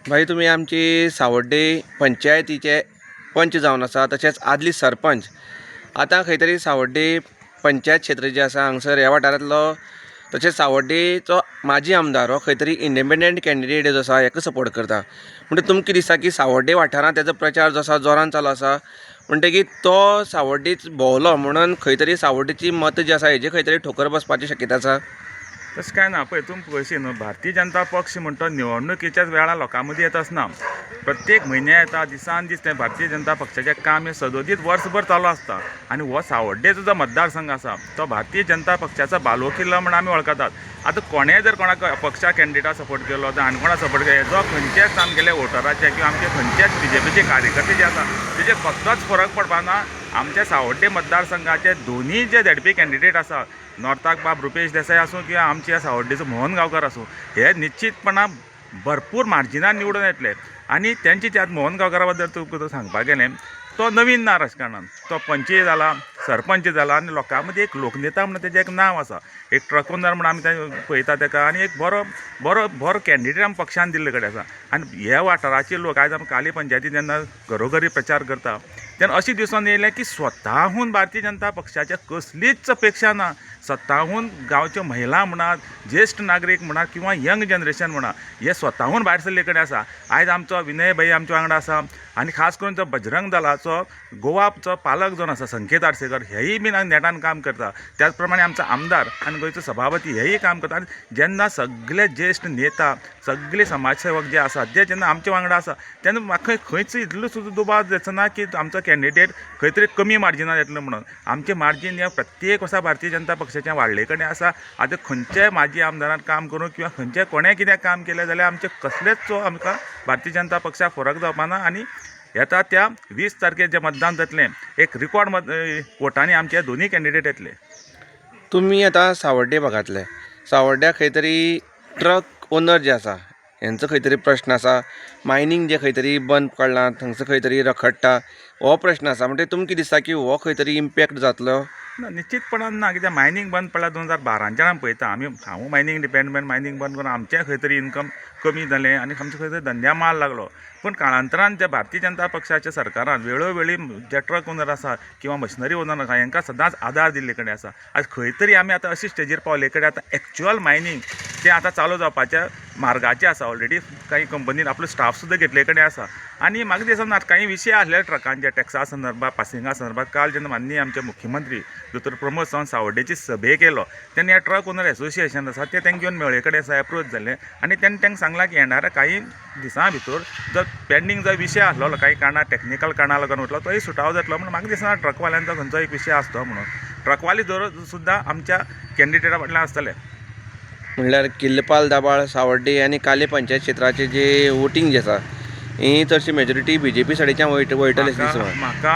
भाई तुम्ही आमची सावड्डे पंचायतीचे पंच जावन आसा, तशेंच आदली सरपंच. आतां खंय तरी सावड्डे पंचायत क्षेत्र जे आसा हांगसर ह्या वाठारांतलो, तशेंच सावड्डेचो माजी आमदार हो खंय तरी इंडिपेंडंट कॅन्डिडेट जो आसा हेका सपोर्ट करता. म्हणजे तुमकां कितें दिसता की सावड्डे वाठारांत तेजो प्रचार जो आसा जोरान चालू आसा, म्हणटकीर तो सावड्डेच भोंवलो म्हणून खंय तरी सावड्डेची मत जी आसा हेजी खंय तरी ठोकर बसपाची शक्यता आसा? तशें कांय ना पळय. तुमी पळयशी न्हू, भारतीय जनता पक्ष म्हणटा निवडणुकीच्याच वेळार लोकां मदीं येत आसना. प्रत्येक म्हयन्या येता, दिसान दीस तें भारतीय जनता पक्षाचें काम हें सदोदीत वर्सभर चालू आसता. आनी हो सावड्डेचो जो मतदारसंघ आसा तो भारतीय जनता पक्षाचो बालो किल्लो म्हण आमी वळखतात. आतां कोणेंय जर कोणाक पक्षा कॅन्डिडेटाक सपोर्ट केलो जावं आनी कोणाक सपोर्ट केलो, हेजो खंयचेच आमगेले वोटराचे किंवा आमचे खंयचेच बीजेपीचे कार्यकर्ते जे आसा तेजेर कसलोच फरक पडपाना. आमच्या सावड्डे मतदारसंघाचे दोनूय जे झेडपी कॅन्डिडेट आसा, नॉर्थाक बाब रुपेश देसाय आसूं किंवा आमच्या सावड्डेचो मोहन गांवकर आसूं, हे निश्चितपणान भरपूर मार्जिनान निवडून येतले. आनी तेंची आतां मोहन गांवकरा बद्दल तुमकां सांगपाक गेलें, तो नवीन ना राजकारणांत. तो पंचय जाला, सरपंच जाला आनी लोकां मदीं एक लोकनेता म्हणून तेजें एक नांव आसा. एक ट्रक ओनर म्हणून आमी तें पळयता तेका, आनी एक बरो कॅन्डिडेट आमी पक्षान दिल्ले कडेन आसा. आनी ह्या वाठाराचे लोक आयज आमी काली पंचायतीन जेन्ना घरोघरी प्रचार करता तेन्ना अशें दिसून येयलें की स्वताहून भारतीय जनता पक्षाच्या कसलीच अपेक्षा ना. स्वताहून गांवच्यो महिला म्हणात, ज्येश्ठ नागरीक म्हणात किंवा यंग जनरेशन म्हणा, हे स्वताहून भायर सरले कडेन आसा. आयज आमचो विनय भाई आमच्या वांगडा आसा, आनी खास करून तो बजरंग दलाचो गोवाचो पालक जो आसा संकेत आडसेकर, हेय बीन नेटान काम करता. त्याच प्रमाणे आमचो आमदार आनी गोंयचो सभापती हेय काम करता. आनी जेन्ना सगळे ज्येश्ठ नेता, सगळे समाजसेवक जे आसात ते जेन्ना आमच्या वांगडा आसा, तेन्ना म्हाका खंयच इतलो सुद्दां दुबाव दिसना की आमचो कॅन्डिडेट खंय तरी कमी मार्जिनान येतलो म्हणून. आमचें मार्जीन हें प्रत्येक वर्सा भारतीय जनता पक्षाचें वाडले कडेन आसा. आतां खंयच्याय माजी आमदारान काम करूं किंवा खंयचेय कोणें कितें काम केलें जाल्यार आमचें कसलेंच आमकां भारतीय जनता पक्षाक फरक जावपाना. आनी येता त्या 20 तारखेर जें मतदान जातलें, एक रिकॉर्ड वोटांनी आमचे दोनूय कॅन्डिडेट येतले. तुम्ही आतां सावड्डे भागांतले, सावड्ड्या खंय तरी ट्रक ओनर जे आसा हेंचो खंय तरी प्रश्न आसा. मायनींग जे खंय तरी बंद पडलां, थंयसर खंय तरी रखडटा, हो प्रश्न आसा. म्हणजे तुमकां कितें दिसता की हो खंय तरी इम्पॅक्ट जातलो? ना, निश्चितपणान ना. कित्याक मायनींग बंद पडला 2012च्यान आमी पळयता. हांव मायनींग डिपार्टमेंट मायनींग बंद करून आमचें खंय तरी इन्कम कमी जालें आनी आमचो खंय तरी धंद्या माल लागलो. पूण काळांतरान त्या भारतीय जनता पक्षाच्या सरकारान वेळोवेळी जे ट्रक ओनर आसा किंवा मशिनरी ओनर आसा हांकां सदांच आदार दिल्ले कडेन आसा. आज खंय तरी आमी आतां अशी स्टेजीर पावले कडेन आतां एक्च्युअल मायनींग तें आतां चालू जावपाच्या मार्गाचेर आसा. ऑलरेडी काही कंपनीन आपलो स्टाफ सुद्दां घेतले कडेन आसा. आनी म्हाका दिसना काही विशय आसले ट्रकांचे टॅक्सा संदर्भात, पासिंगा संदर्भात. काल जेन्ना माननीय आमचे मुख्यमंत्री दोतोर प्रमोद सावंत सावड्डेची सभेक येयलो तेन्ना ह्या ट्रक ओनर एसोसिएशन आसा तें तांकां घेवन मेळ्ळे कडेन आसा, एप्रोच जाल्लें. आनी तेन्ना तांकां सांगलां की येणाऱ्या काही दिसां भितर जो पेंडींग जो विशय आसलो काही कारणां टॅक्निकल कारणां लागून वतलो तोय सुटावो जातलो. म्हणून म्हाका दिसना ट्रकवाल्यांचो खंयचो एक विशय आसतो म्हणून. ट्रकवाली सुद्दां आमच्या कॅन्डिडेटा फाटल्यान आसतले. म्हणल्यार किल्लपाल दाबाळ सावड्डे आनी काले पंचायत क्षेत्राचे जे वोटींग जे आसा ही चडशी मेजॉरिटी बीजेपी सायडीच्यान वयटले दिसता. म्हाका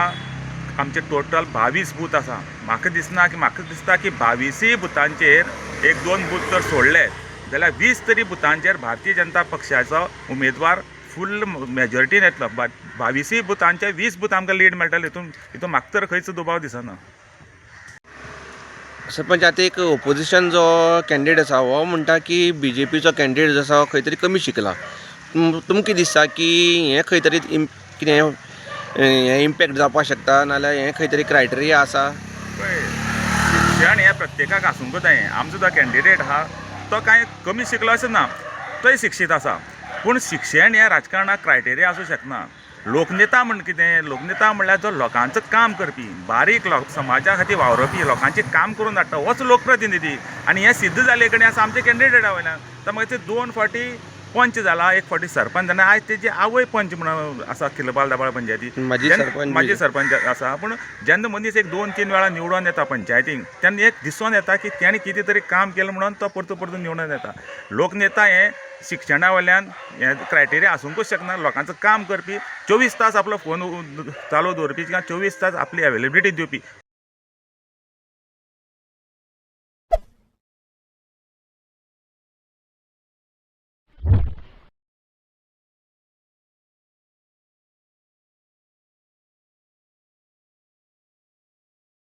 आमचे टोटल 22 बूथ आसा. म्हाका दिसता की 22 बुथांचेर 1-2 बूथ जर सोडले जाल्यार 20 तरी बुथांचेर भारतीय जनता पक्षाचो उमेदवार फूल मेजॉरिटीन येतलो. 22 बुथांचे 20 बूथ आमकां लीड मेळटले. हितून म्हाका तर खंयच दुबाव दिसना. सरपंच आतां एक ओपोजिशन जो कॅन्डिडेट आसा हो म्हणटा की बीजेपीचो कॅन्डिडेट जो आसा खंय तरी कमी शिकला. तुमकां कितें दिसता की हें खंय तरी कितें हें इम्पॅक्ट जावपाक शकता, नाजाल्यार हें खंय तरी क्रायटेरिया आसा? शिक्षण हें प्रत्येकाक आसूंक जाय. आमचो जो कॅन्डिडेट आहा तो कांय कमी शिकलो अशें ना, तोय शिक्षीत आसा. पूण शिक्षण हें राजकारणाक क्रायटेरिया आसूं शकना. लोकनेता म्हण कितें? लोकनेता म्हणल्यार जो लोकांचो काम करपी, बारीक समाजा खातीर वावरपी, लोकांचें काम करून धाडटा होच लोकप्रतिनिधी. आनी हें सिद्ध जाले कडेन आसा आमच्या कॅन्डिडेटा वयल्यान. तर मागीर ते 2 फावटी पंच जाला, 1 फावटी सरपंच जालें. आयज तेजी आवय पंच म्हणून आसा किल्लपाल दाबाळ पंचायतीक, माजी सरपंच आसा. पूण जेन्ना मनीस एक 2-3 वेळा निवडून येता पंचायतीक तेन्ना एक दिसून येता की तेणें कितें तरी काम केलें म्हणून तो परतून निवडून येता. लोकनेता हें शिक्षणा वयल्यान हें क्रायटेरिया आसूंकूच शकना. लोकांचो काम करपी, 24 तास आपलो फोन चालू दवरपी किंवा 24 तास आपली अवेलेबिलिटी दिवपी